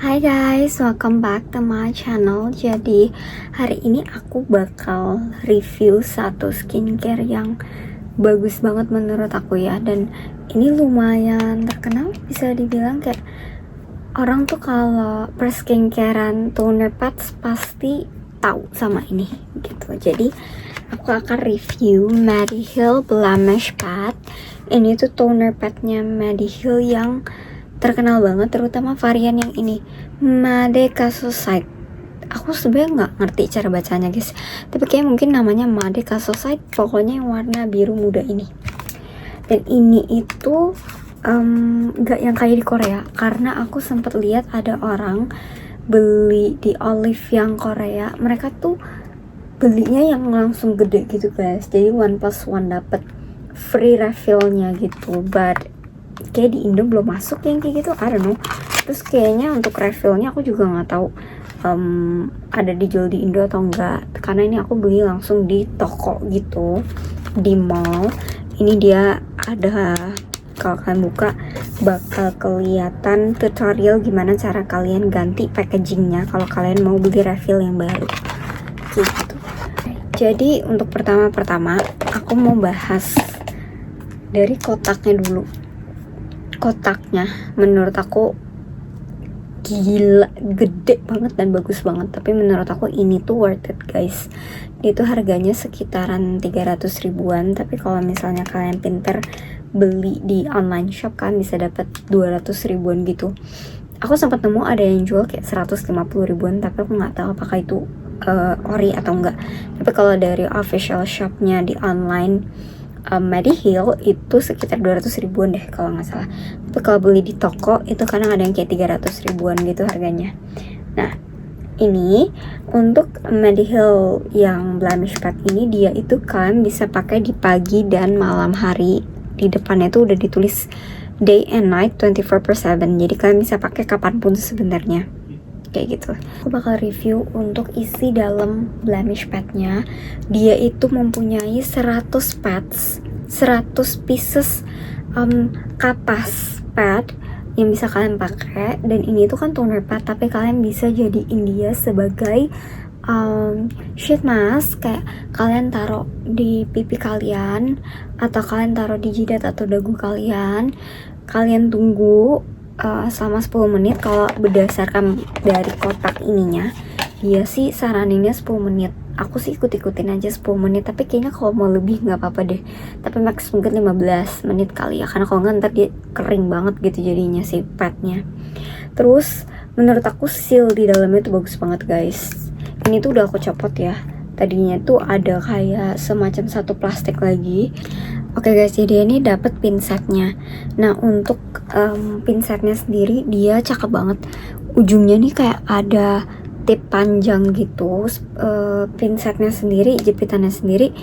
Hai guys, welcome back to my channel. Jadi hari ini aku bakal review satu skincare yang bagus banget menurut aku ya. Dan ini lumayan terkenal, bisa dibilang kayak orang tuh kalau perskincarean toner pads pasti tahu sama ini gitu. Jadi aku akan review Mediheal Blemish Pad. Ini tuh toner padnya Mediheal yang terkenal banget, terutama varian yang ini, Madecasosite. Aku sebenarnya nggak ngerti cara bacanya guys, tapi kayak mungkin namanya Madecasosite, pokoknya yang warna biru muda ini. Dan ini itu nggak yang kayak di Korea, karena aku sempat lihat ada orang beli di Olive yang Korea, mereka tuh belinya yang langsung gede gitu guys, jadi 1+1 dapet free refillnya gitu. But kayak di Indo belum masuk yang kayak gitu, I don't know. Terus kayaknya untuk refillnya aku juga nggak tahu ada dijual di Indo atau enggak, karena ini aku beli langsung di toko gitu, di mall. Ini dia ada, kalau kalian buka bakal kelihatan tutorial gimana cara kalian ganti packagingnya kalau kalian mau beli refill yang baru gitu. Jadi untuk pertama-tama aku mau bahas dari kotaknya dulu. Kotaknya menurut aku gila, gede banget dan bagus banget. Tapi menurut aku ini tuh worth it guys. Dia tuh harganya sekitaran 300 ribuan. Tapi kalau misalnya kalian pinter beli di online shop kan bisa dapat 200 ribuan gitu. Aku sempat nemu ada yang jual kayak 150 ribuan, tapi aku nggak tahu apakah itu ori atau enggak. Tapi kalau dari official shopnya di online Mediheal itu sekitar 200 ribuan deh kalau nggak salah. Tapi kalau beli di toko itu kadang ada yang kayak 300 ribuan gitu harganya. Nah ini untuk Mediheal yang Blemish Pad ini, dia itu kalian bisa pakai di pagi dan malam hari. Di depannya tuh udah ditulis day and night 24/7, jadi kalian bisa pakai kapanpun sebenarnya kayak gitu. Aku bakal review untuk isi dalam blemish padnya. Dia itu mempunyai 100 pads, 100 pieces kapas pad yang bisa kalian pakai. Dan ini tuh kan toner pad, tapi kalian bisa jadiin dia sebagai sheet mask, kayak kalian taruh di pipi kalian atau kalian taruh di jidat atau dagu kalian. Kalian tunggu selama 10 menit. Kalau berdasarkan dari kotak ininya, dia sih saraninnya 10 menit. Aku sih ikut-ikutin aja 10 menit, tapi kayaknya kalau mau lebih nggak apa-apa deh. Tapi max mungkin 15 menit kali ya, karena kalau nggak ntar dia kering banget gitu jadinya si padnya. Terus menurut aku seal di dalamnya tuh bagus banget guys. Ini tuh udah aku copot ya. Tadinya tuh ada kayak semacam satu plastik lagi. Oke guys, jadi ini dapat pinsetnya. Nah untuk pinsetnya sendiri dia cakep banget. Ujungnya nih kayak ada tip panjang gitu. Pinsetnya sendiri, jepitannya sendiri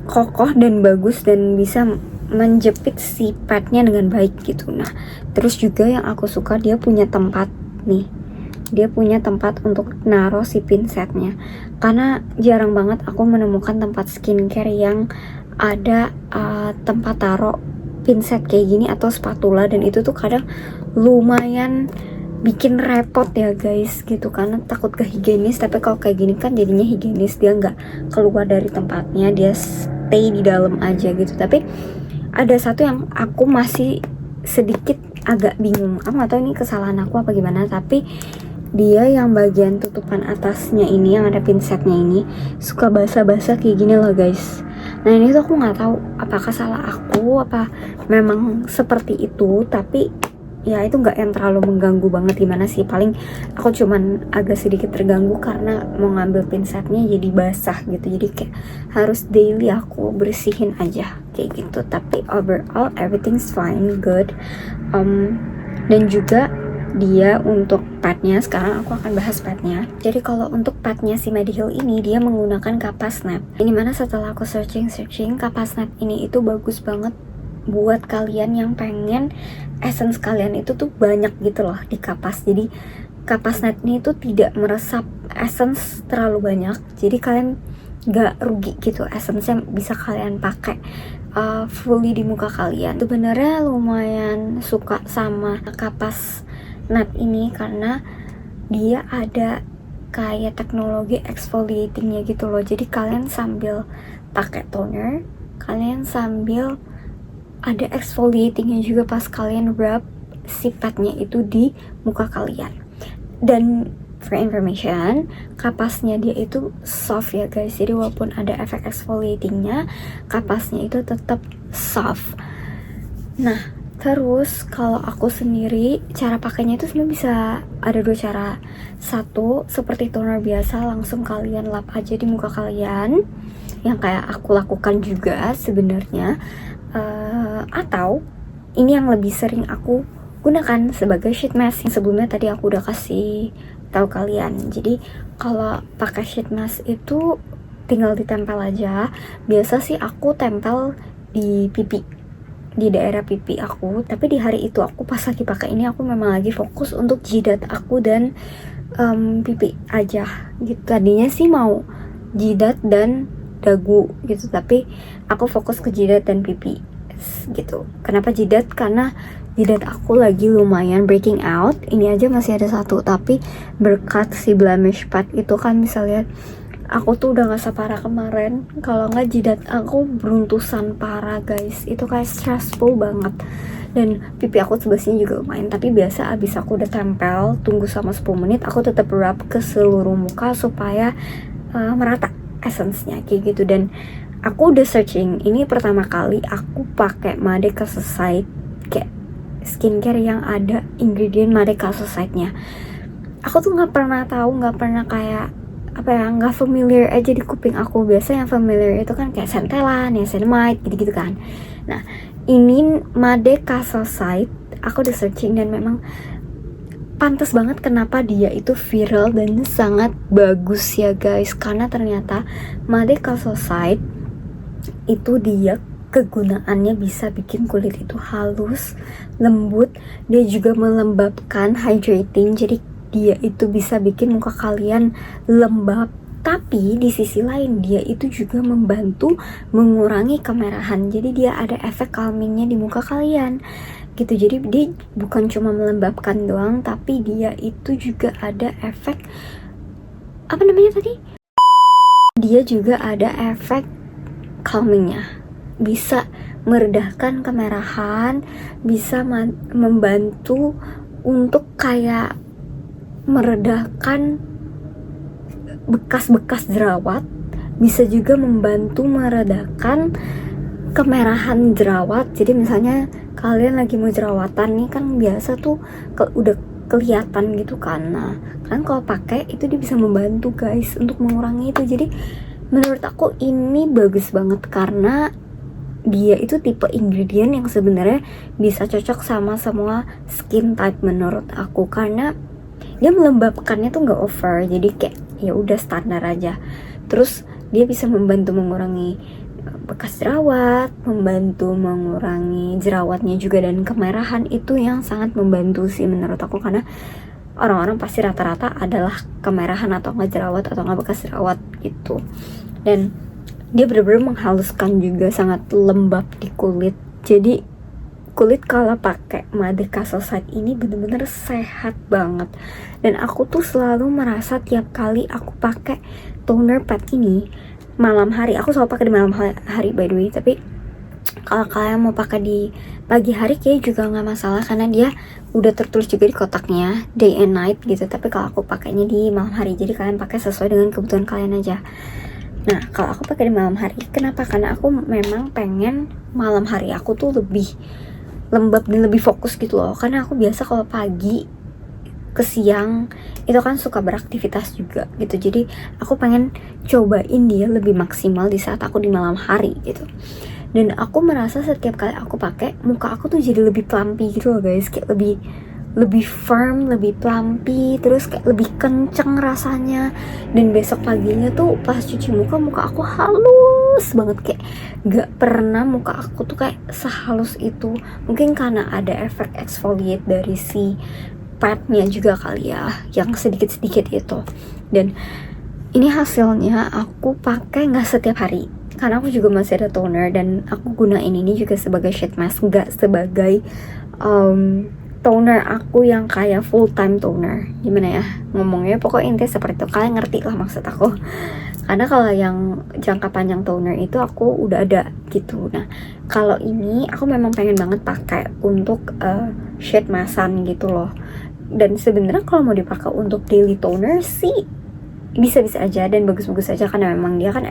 kokoh dan bagus dan bisa menjepit si padnya dengan baik gitu. Nah terus juga yang aku suka, dia punya tempat nih. Dia punya tempat untuk naruh si pinsetnya. Karena jarang banget aku menemukan tempat skincare yang ada tempat taruh pinset kayak gini atau spatula, dan itu tuh kadang lumayan bikin repot ya guys gitu, karena takut gak higienis. Tapi kalau kayak gini kan jadinya higienis, dia nggak keluar dari tempatnya, dia stay di dalam aja gitu. Tapi ada satu yang aku masih sedikit agak bingung, aku nggak tahu ini kesalahan aku apa gimana, tapi dia yang bagian tutupan atasnya ini yang ada pinsetnya ini suka basah-basah kayak gini loh guys. Nah ini tuh aku nggak tahu apakah salah aku apa memang seperti itu, tapi ya itu nggak yang terlalu mengganggu banget gimana sih. Paling aku cuman agak sedikit terganggu karena mau ngambil pinsetnya jadi basah gitu, jadi kayak harus daily aku bersihin aja kayak gitu. Tapi overall everything's fine, good. Dan juga dia untuk padnya, sekarang aku akan bahas padnya. Jadi kalau untuk padnya si Mediheal ini, dia menggunakan kapas snap. Ini mana setelah aku searching kapas snap ini itu bagus banget buat kalian yang pengen essence kalian itu tuh banyak gitu loh di kapas. Jadi kapas snap ini tuh tidak meresap essence terlalu banyak, jadi kalian gak rugi gitu, essence-nya bisa kalian pakai fully di muka kalian. Sebenarnya lumayan suka sama kapas matte ini karena dia ada kayak teknologi exfoliatingnya gitu loh. Jadi kalian sambil pakai toner, kalian sambil ada exfoliatingnya juga pas kalian rub si padnya itu di muka kalian. Dan for information, kapasnya dia itu soft ya guys, jadi walaupun ada efek exfoliatingnya, kapasnya itu tetap soft. Nah terus kalau aku sendiri cara pakainya itu sebenarnya bisa ada dua cara. Satu, seperti toner biasa, langsung kalian lap aja di muka kalian, yang kayak aku lakukan juga sebenarnya. Atau ini yang lebih sering aku gunakan sebagai sheet mask, yang sebelumnya tadi aku udah kasih tahu kalian. Jadi kalau pakai sheet mask itu tinggal ditempel aja. Biasa sih aku tempel di pipi, di daerah pipi aku. Tapi di hari itu aku pas lagi pakai ini, aku memang lagi fokus untuk jidat aku dan pipi aja gitu. Tadinya sih mau jidat dan dagu gitu, tapi aku fokus ke jidat dan pipi gitu. Kenapa jidat? Karena jidat aku lagi lumayan breaking out. Ini aja masih ada satu, tapi berkat si blemish pad itu kan bisa lihat aku tuh udah gak separah kemarin. Kalau nggak jidat aku beruntusan parah guys, itu kayak stressful banget. Dan pipi aku sebelah sini juga lumayan, tapi biasa abis aku udah tempel, tunggu sama 10 menit, aku tetap rub ke seluruh muka supaya merata essence-nya kayak gitu. Dan aku udah searching, ini pertama kali aku pakai Made Casosite kayak skincare yang ada ingredient Made Casosite-nya. Aku tuh nggak pernah tahu, nggak pernah kayak apa ya, nggak familiar aja di kuping aku. Biasa yang familiar itu kan kayak Centella, niacinamide gitu-gitu kan. Nah ini Made Casosite aku udah searching dan memang pantas banget kenapa dia itu viral dan sangat bagus ya guys. Karena ternyata Made Casosite itu dia kegunaannya bisa bikin kulit itu halus, lembut. Dia juga melembabkan, hydrating, jadi dia itu bisa bikin muka kalian lembab. Tapi di sisi lain dia itu juga membantu mengurangi kemerahan, jadi dia ada efek calmingnya di muka kalian gitu. Jadi dia bukan cuma melembabkan doang, tapi dia itu juga ada efek apa namanya tadi, dia juga ada efek calmingnya, bisa meredahkan kemerahan, bisa membantu untuk kayak meredahkan bekas-bekas jerawat, bisa juga membantu meredakan kemerahan jerawat. Jadi misalnya kalian lagi mau jerawatan nih kan, biasa tuh udah kelihatan gitu kan. Nah kan kalau pakai itu dia bisa membantu guys untuk mengurangi itu. Jadi menurut aku ini bagus banget karena dia itu tipe ingredient yang sebenarnya bisa cocok sama semua skin type menurut aku, karena dia melembabkannya tuh nggak over, jadi kayak ya udah standar aja. Terus dia bisa membantu mengurangi bekas jerawat, membantu mengurangi jerawatnya juga, dan kemerahan itu yang sangat membantu sih menurut aku. Karena orang-orang pasti rata-rata adalah kemerahan atau nggak jerawat atau nggak bekas jerawat gitu. Dan dia benar-benar menghaluskan juga, sangat lembab di kulit. Jadi kulit kalau pakai Made Casosite ini bener-bener sehat banget. Dan aku tuh selalu merasa tiap kali aku pakai toner pad ini malam hari, aku selalu pakai di malam hari by the way, tapi kalau kalian mau pakai di pagi hari kayak juga nggak masalah karena dia udah tertulis juga di kotaknya day and night gitu. Tapi kalau aku pakainya di malam hari, jadi kalian pakai sesuai dengan kebutuhan kalian aja. Nah kalau aku pakai di malam hari, kenapa? Karena aku memang pengen malam hari aku tuh lebih lembab dan lebih fokus gitu loh. Karena aku biasa kalau pagi ke siang itu kan suka beraktivitas juga gitu. Jadi aku pengen cobain dia lebih maksimal di saat aku di malam hari gitu. Dan aku merasa setiap kali aku pakai, muka aku tuh jadi lebih plumpy gitu loh guys. Kayak lebih firm, lebih plumpy, terus kayak lebih kenceng rasanya. Dan besok paginya tuh pas cuci muka, muka aku halus banget, kayak gak pernah muka aku tuh kayak sehalus itu. Mungkin karena ada efek exfoliate dari si padnya juga kali ya, yang sedikit-sedikit itu. Dan ini hasilnya aku pakai nggak setiap hari karena aku juga masih ada toner, dan aku gunain ini juga sebagai sheet mask, nggak sebagai toner aku yang kayak full time toner. Gimana ya ngomongnya, pokoknya intinya seperti itu, kalian ngerti lah maksud aku. Karena kalau yang jangka panjang toner itu aku udah ada gitu. Nah kalau ini aku memang pengen banget pakai untuk shade masan gitu loh. Dan sebenarnya kalau mau dipakai untuk daily toner sih bisa-bisa aja dan bagus-bagus aja, karena memang dia kan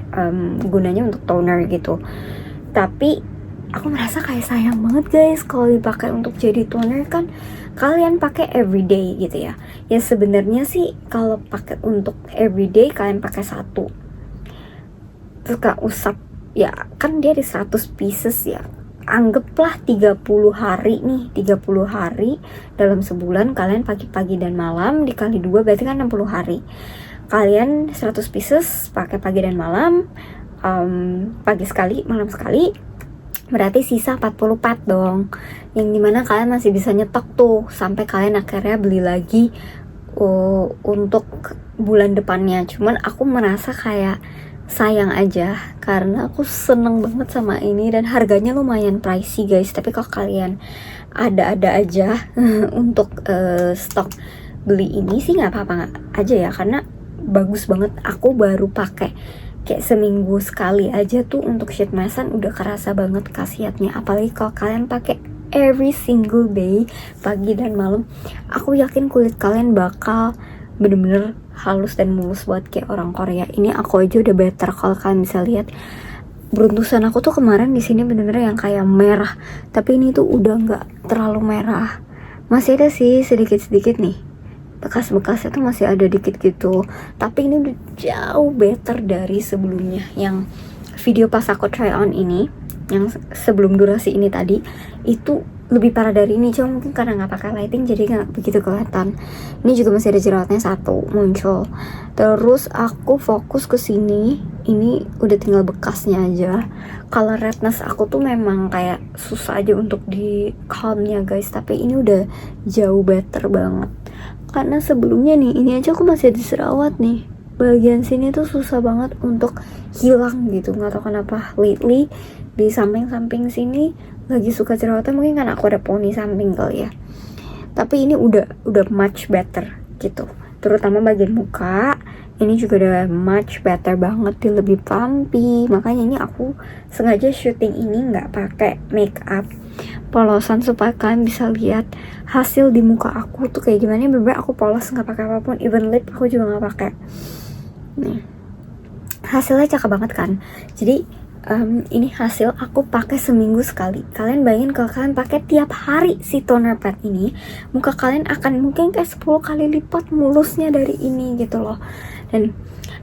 gunanya untuk toner gitu. Tapi aku merasa kayak sayang banget guys kalau dipakai untuk jadi toner, kan kalian pakai everyday gitu ya. Ya sebenarnya sih kalau pakai untuk everyday kalian pakai satu, terus gak usap ya, kan dia di 100 pieces ya, anggaplah 30 hari nih, 30 hari dalam sebulan, kalian pagi-pagi dan malam dikali 2 berarti kan 60 hari. Kalian 100 pieces pakai pagi dan malam, pagi sekali, malam sekali, berarti sisa 44 dong, yang dimana kalian masih bisa nyetok tuh sampai kalian akhirnya beli lagi untuk bulan depannya. Cuman aku merasa kayak sayang aja karena aku seneng banget sama ini dan harganya lumayan pricey guys. Tapi kalau kalian ada-ada aja untuk stok beli ini sih nggak apa-apa nggak aja ya, karena bagus banget. Aku baru pakai kayak seminggu sekali aja tuh untuk shade masan udah kerasa banget khasiatnya. Apalagi kalau kalian pakai every single day pagi dan malam, aku yakin kulit kalian bakal bener-bener halus dan mulus buat kayak orang Korea. Ini aku aja udah better. Kalau kalian bisa lihat beruntusan aku tuh kemarin di sini bener-bener yang kayak merah, tapi ini tuh udah nggak terlalu merah, masih ada sih sedikit-sedikit nih, bekas-bekasnya tuh masih ada dikit gitu, tapi ini udah jauh better dari sebelumnya. Yang video pas aku try on ini, yang sebelum durasi ini tadi, itu lebih parah dari ini. Cuma mungkin karena nggak pakai lighting jadi nggak begitu kelihatan. Ini juga masih ada jerawatnya satu muncul. Terus aku fokus ke sini, ini udah tinggal bekasnya aja. Color redness aku tuh memang kayak susah aja untuk di calmnya guys, tapi ini udah jauh better banget. Karena sebelumnya nih, ini aja aku masih diserawat nih, bagian sini tuh susah banget untuk hilang gitu. Nggak tahu kenapa lately di samping-samping sini lagi suka jerawatnya, mungkin karena aku ada poni samping kali ya. Tapi ini udah much better gitu, terutama bagian muka. Ini juga udah much better banget, dia lebih plumpy. Makanya ini aku sengaja syuting ini nggak pakai make up polosan supaya kalian bisa lihat hasil di muka aku tuh kayak gimana. Bener-bener aku polos nggak pakai apapun, even lip aku juga nggak pakai. Nih hasilnya cakep banget kan. Jadi ini hasil aku pakai seminggu sekali. Kalian bayangin kalau kalian pakai tiap hari si toner pad ini, muka kalian akan mungkin kayak 10 kali lipat mulusnya dari ini gitu loh. Dan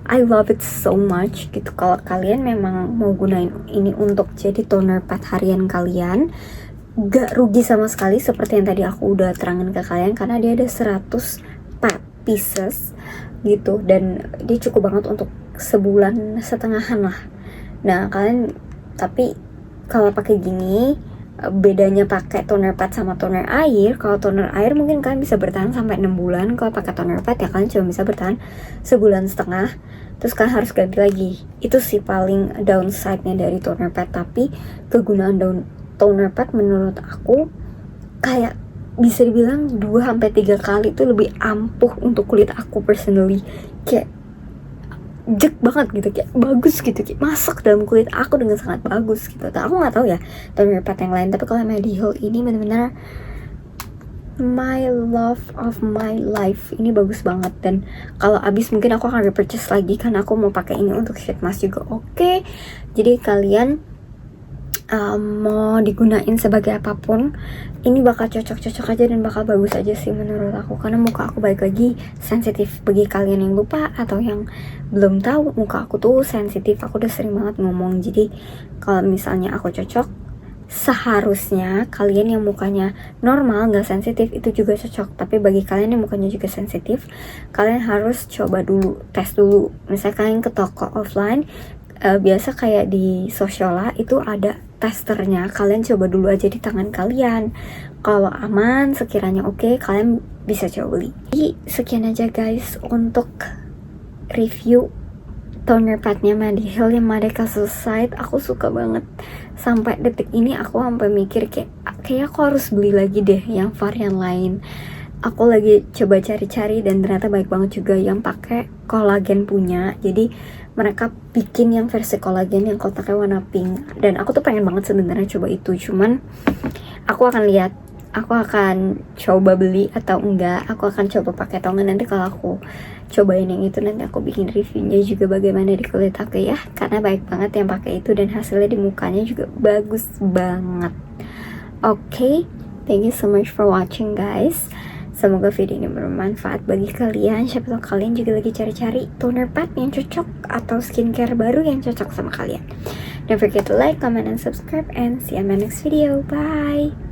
I love it so much gitu. Kalau kalian memang mau gunain ini untuk jadi toner pad harian kalian, gak rugi sama sekali seperti yang tadi aku udah terangin ke kalian, karena dia ada 104 pieces gitu, dan dia cukup banget untuk sebulan setengahan lah. Nah kalian, tapi kalau pakai gini, bedanya pakai toner pad sama toner air, kalau toner air mungkin kalian bisa bertahan sampai 6 bulan. Kalau pakai toner pad ya kalian cuma bisa bertahan sebulan setengah, terus kalian harus ganti lagi. Itu sih paling downside-nya dari toner pad. Tapi kegunaan toner pad menurut aku kayak bisa dibilang 2-3 kali itu lebih ampuh untuk kulit aku personally. Kayak jek banget gitu, kayak bagus gitu, kayak masuk dalam kulit aku dengan sangat bagus gitu. Aku nggak tahu ya toner pad yang lain, tapi kalau Mediheal ini benar-benar my love of my life. Ini bagus banget, dan kalau abis mungkin aku akan repurchase lagi karena aku mau pakai ini untuk shade mask juga. Oke, jadi kalian mau digunain sebagai apapun, ini bakal cocok-cocok aja dan bakal bagus aja sih menurut aku. Karena muka aku balik lagi sensitif. Bagi kalian yang lupa atau yang belum tahu, muka aku tuh sensitif. Aku udah sering banget ngomong. Jadi kalau misalnya aku cocok, seharusnya kalian yang mukanya normal gak sensitif itu juga cocok. Tapi bagi kalian yang mukanya juga sensitif, kalian harus coba dulu, tes dulu. Misalnya kalian ke toko offline, biasa kayak di Sociala itu ada testernya, kalian coba dulu aja di tangan kalian. Kalau aman, sekiranya oke, kalian bisa coba beli. Jadi sekian aja guys untuk review toner padnya Mediheal yang Madeka Suicide. Aku suka banget. Sampai detik ini aku sampai mikir kayak aku harus beli lagi deh yang varian lain. Aku lagi coba cari-cari dan ternyata baik banget juga yang pakai kolagen punya. Jadi mereka bikin yang versi kolagen yang kotaknya warna pink, dan aku tuh pengen banget sebenarnya coba itu. Cuman aku akan lihat, aku akan coba beli atau enggak, aku akan coba pakai atau enggak. Nanti kalau aku cobain yang itu, nanti aku bikin reviewnya juga bagaimana di kulit aku ya, karena baik banget yang pakai itu dan hasilnya di mukanya juga bagus banget. Oke, thank you so much for watching guys. Semoga video ini bermanfaat bagi kalian. Siapa tahu kalian juga lagi cari-cari toner pad yang cocok atau skincare baru yang cocok sama kalian. Don't forget to like, comment, and subscribe, and see you in my next video. Bye!